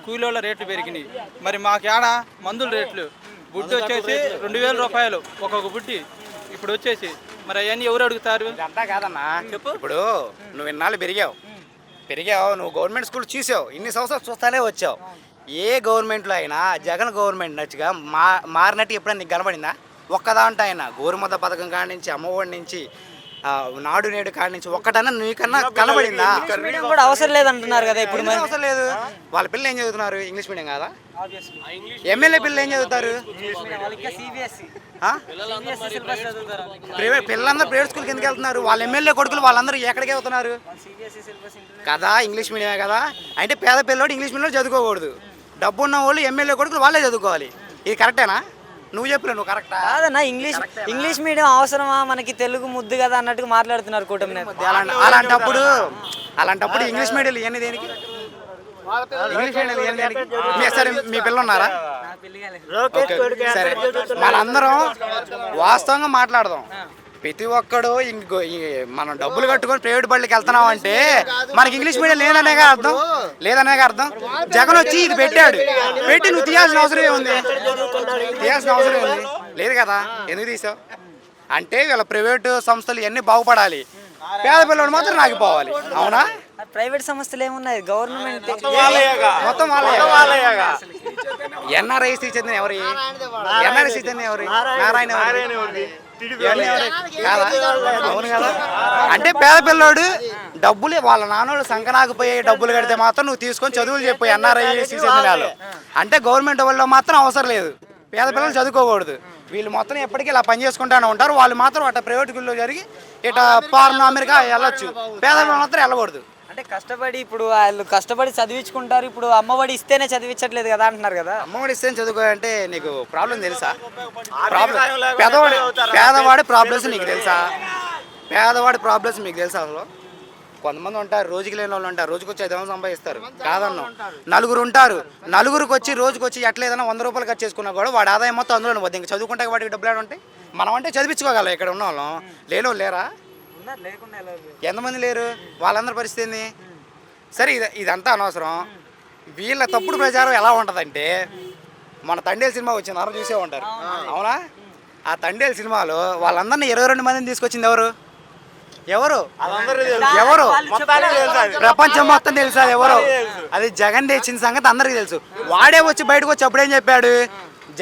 కూలీల రేట్లు పెరిగినాయి. మరి మాకేడా మందుల రేట్లు బుడ్డి వచ్చేసి 2000 రూపాయలు ఒక్కొక్క బుడ్డి ఇప్పుడు వచ్చేసి. మరి అవన్నీ ఎవరు అడుగుతారు? అంతా కాదన్నా, చెప్పు. ఇప్పుడు నువ్వు ఇన్నాళ్ళు పెరిగావు, నువ్వు గవర్నమెంట్ స్కూల్ చూసావు, ఇన్ని సంవత్సరాలు చూస్తానే వచ్చావు. ఏ గవర్నమెంట్లో అయినా జగన్ గవర్నమెంట్ నచ్చిగా మారినట్టు ఎప్పుడైనా నీకు కనబడిందా? ఒక్కదాంట్లో అయినా గోరుముద్ద పథకం కాడి నుంచి, అమ్మఒడి నుంచి, నాడు నేడు కాడి నుంచి ఒక్కటన్నా నీకన్నా కనబడిందా? కూడా అవసరం లేదంటున్నారు కదా ఇప్పుడు. అవసరం లేదు. వాళ్ళ పిల్లలు ఏం చదువుతున్నారు? ఇంగ్లీష్ మీడియం కాదా? ఎమ్మెల్యే పిల్లలు ఏం చదువుతారు? పిల్లలందరూ ప్రైవేట్ స్కూల్కి ఎందుకు వెళ్తున్నారు? వాళ్ళ ఎమ్మెల్యే కొడుకులు వాళ్ళందరూ ఎక్కడికి వెళ్తున్నారు కదా? ఇంగ్లీష్ మీడియమే కదా. అంటే పేద పిల్లలు ఇంగ్లీష్ మీడియంలో చదువుకోకూడదు, డబ్బు ఉన్న వాళ్ళు ఎమ్మెల్యే కొడుకులు వాళ్ళే చదువుకోవాలి. ఇది కరెక్టేనా? నువ్వు చెప్పలే, నువ్వు కరెక్టా? కాదన్నా, ఇంగ్లీష్ మీడియం అవసరమా మనకి? తెలుగు ముద్దు కదా అన్నట్టుగా మాట్లాడుతున్నారు కూటమి. అలాంటప్పుడు ఇంగ్లీష్ మీడియం ఇవన్నీ దేనికి? ఇంగ్లీష్ మీడియం ఇవన్నీ దేనికి? సరే, మీ పిల్లలు ఉన్నారా? సరే, మనందరం వాస్తవంగా మాట్లాడదాం. ప్రతి ఒక్కడు మనం డబ్బులు కట్టుకొని ప్రైవేట్ బళ్ళకి వెళ్తున్నాం అంటే మనకి ఇంగ్లీష్ మీడియం లేదనేగా అర్థం. జగన్ వచ్చి ఇది పెట్టి నువ్వు తీయాల్సిన అవసరం ఏముంది? లేదు కదా. ఎందుకు తీసావు అంటే వీళ్ళ ప్రైవేటు సంస్థలు ఇవన్నీ బాగుపడాలి, పేద పిల్లలు మాత్రం నాగిపోవాలి. అవునా? ప్రైవేట్ సంస్థలు ఏమున్నాయి, గవర్నమెంట్ మొత్తం ఎన్ఆర్ఐసి చెందిన ఎవరు? నారాయణ అవును కదా. అంటే పేద పిల్లోడు డబ్బులు వాళ్ళ నాన్నోళ్ళు సంకనాకపోయే డబ్బులు కడితే మాత్రం నువ్వు తీసుకొని చదువులు చెప్పు ఎన్ఆర్ఐసి చెందిన వాళ్ళు. అంటే గవర్నమెంట్ వాళ్ళు మాత్రం అవసరం లేదు, పేద పిల్లలు చదువుకోకూడదు. వీళ్ళు మొత్తం ఎప్పటికీ ఇలా పని చేసుకుంటానే ఉంటారు. వాళ్ళు మాత్రం అట్లా ప్రైవేట్ గుళ్ళో జరిగి ఇట్లా ఫారెన్ అమెరికా వెళ్ళొచ్చు, పేద పిల్లలు మాత్రం వెళ్ళకూడదు. అంటే కష్టపడి ఇప్పుడు వాళ్ళు కష్టపడి చదివించుకుంటారు. ఇప్పుడు అమ్మఒడి ఇస్తేనే చదివించట్లేదు కదా అంటున్నారు కదా. అమ్మఒడి ఇస్తేనే చదువుకోవాలంటే నీకు ప్రాబ్లం తెలుసా? పేదవాడి ప్రాబ్లమ్స్ నీకు తెలుసా? మీకు తెలుసా? అసలు కొంతమంది ఉంటారు, రోజుకి లేని వాళ్ళు ఉంటారు, రోజుకి వచ్చి 5,000 సంపాదిస్తారు. కాదన్నా, నలుగురు ఉంటారు, నలుగురికి రోజుకి వచ్చి ఎట్లా ఏదైనా 100 రూపాయలు ఖర్చు చేసుకున్నా కూడా వాడి ఆదాయం మొత్తం అందులో పోద్ది. ఇంకా చదువుకుంటే వాడికి డబ్బులు ఏడు ఉంటాయి. మనం అంటే చదివించుకోగలం, ఇక్కడ ఉన్న వాళ్ళం. లేని లేరా? ఎంతమంది లేరు? వాళ్ళందరి పరిస్థితి ఏంది? సరే, ఇదంతా అనవసరం. వీళ్ళ తప్పుడు ప్రచారం ఎలా ఉంటుందంటే, మన తండేలు సినిమా వచ్చింది, అందరూ చూసే ఉంటారు. అవునా? ఆ తండేలు సినిమాలో వాళ్ళందరినీ 22 మందిని తీసుకొచ్చింది ఎవరు? ప్రపంచం మొత్తం తెలుసా ఎవరు? అది జగన్ తెచ్చిన సంగతి అందరికి తెలుసు. వాడే వచ్చి బయటకు వచ్చి అప్పుడేం చెప్పాడు?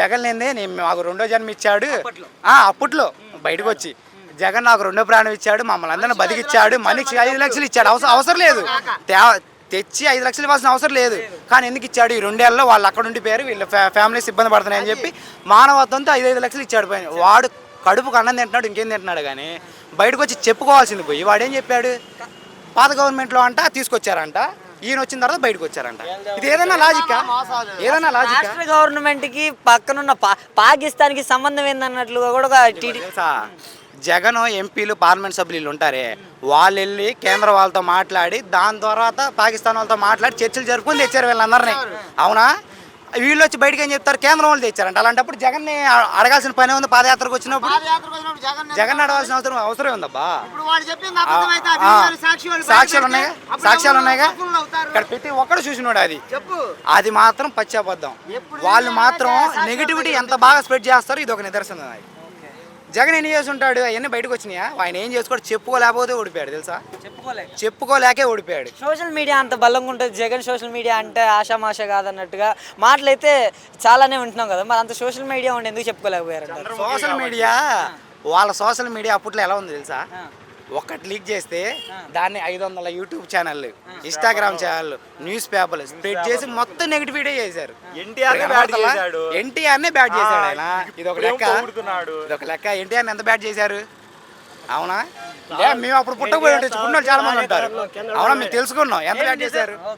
జగన్ లేదే మాకు 2వ జన్మ ఇచ్చాడు. అప్పట్లో బయటకు వచ్చి జగన్ నాకు 2వ ప్రాణం ఇచ్చాడు, మమ్మల్ని అందరిని బతికిచ్చాడు, మనిషికి 5 లక్షలు ఇచ్చాడు. అవసరం లేదు, తెచ్చి 5 లక్షలు ఇవ్వాల్సిన అవసరం లేదు. కానీ ఎందుకు ఇచ్చాడు? ఈ 2 ఏళ్ళలో వాళ్ళు అక్కడ ఉండిపోయారు, వీళ్ళ ఫ్యామిలీస్ ఇబ్బంది పడుతున్నాయని చెప్పి మానవత్వంతో 5 లక్షలు ఇచ్చాడు. వాడు కడుపుకు అన్నం తింటున్నాడు, ఇంకేం తింటున్నాడు. కానీ బయటకు వచ్చి చెప్పుకోవాల్సింది పోయి వాడేం చెప్పాడు? పాత గవర్నమెంట్లో అంట తీసుకొచ్చారంట, ఈయన వచ్చిన తర్వాత బయటకు వచ్చారంట. ఇది ఏదైనా లాజికా? గవర్నమెంట్ కి పక్కనున్న పాకిస్తాన్ కి సంబంధం ఏందన్నట్లుగా కూడా జగన్ ఎంపీలు పార్లమెంట్ సభ్యులు ఉంటారే, వాళ్ళు వెళ్ళి కేంద్ర వాళ్ళతో మాట్లాడి దాని తర్వాత పాకిస్తాన్ వాళ్ళతో మాట్లాడి చర్చలు జరుపుకొని తెచ్చారు వీళ్ళందరినీ. అవునా? వీళ్ళు వచ్చి బయటకు ఏం చెప్తారు? కేంద్రం వాళ్ళు తెచ్చారంట. అలాంటప్పుడు జగన్ అడగాల్సిన పని ఉంది. పాదయాత్రకు వచ్చినప్పుడు జగన్ అడగాల్సిన అవసరం ఉందబ్బా. సాక్ష్యాలు ఉన్నాయిగా. ఇక్కడ ప్రతి ఒక్కడు చూసినాడు. అది మాత్రం పచ్చాబద్ధం. వాళ్ళు మాత్రం నెగిటివిటీ ఎంత బాగా స్ప్రెడ్ చేస్తారో ఇది ఒక నిదర్శనం. జగన్ ఎన్ని చేసి ఉంటాడు? అవన్నీ బయటకు వచ్చినాయా? ఆయన ఏం చేసుకోడు, చెప్పుకోలేకపోతే ఓడిపోయాడు. తెలుసా? చెప్పుకోలేకే ఓడిపోయాడు. సోషల్ మీడియా అంత బలంగా ఉంటుంది. జగన్ సోషల్ మీడియా అంటే ఆషామాష కాదన్నట్టుగా మాటలైతే చాలానే ఉంటున్నాం కదా. మరి అంత సోషల్ మీడియా ఉండి ఎందుకు చెప్పుకోలేకపోయారు? వాళ్ళ సోషల్ మీడియా అప్పట్లో ఎలా ఉంది తెలుసా? ఒక్కటి లీక్ చేస్తే దాన్ని 500 యూట్యూబ్ ఛానళ్ళు, ఇన్స్టాగ్రామ్ ఛానళ్ళు, న్యూస్ పేపర్లు స్ప్రెడ్ చేసి మొత్తం నెగిటివిటీ చేశారు. ఎన్టీఆర్నే బ్యాడ్ చేశాడు ఆయన. ఇదొక లెక్క. ఎన్టీఆర్ని ఎంత బ్యాడ్ చేశారు? అవునా? మేము అప్పుడు పుట్టకపోయి చాలా మంది ఉంటారు. అవునా? మేము తెలుసుకున్నాం ఎంత బ్యాడ్ చేశారు.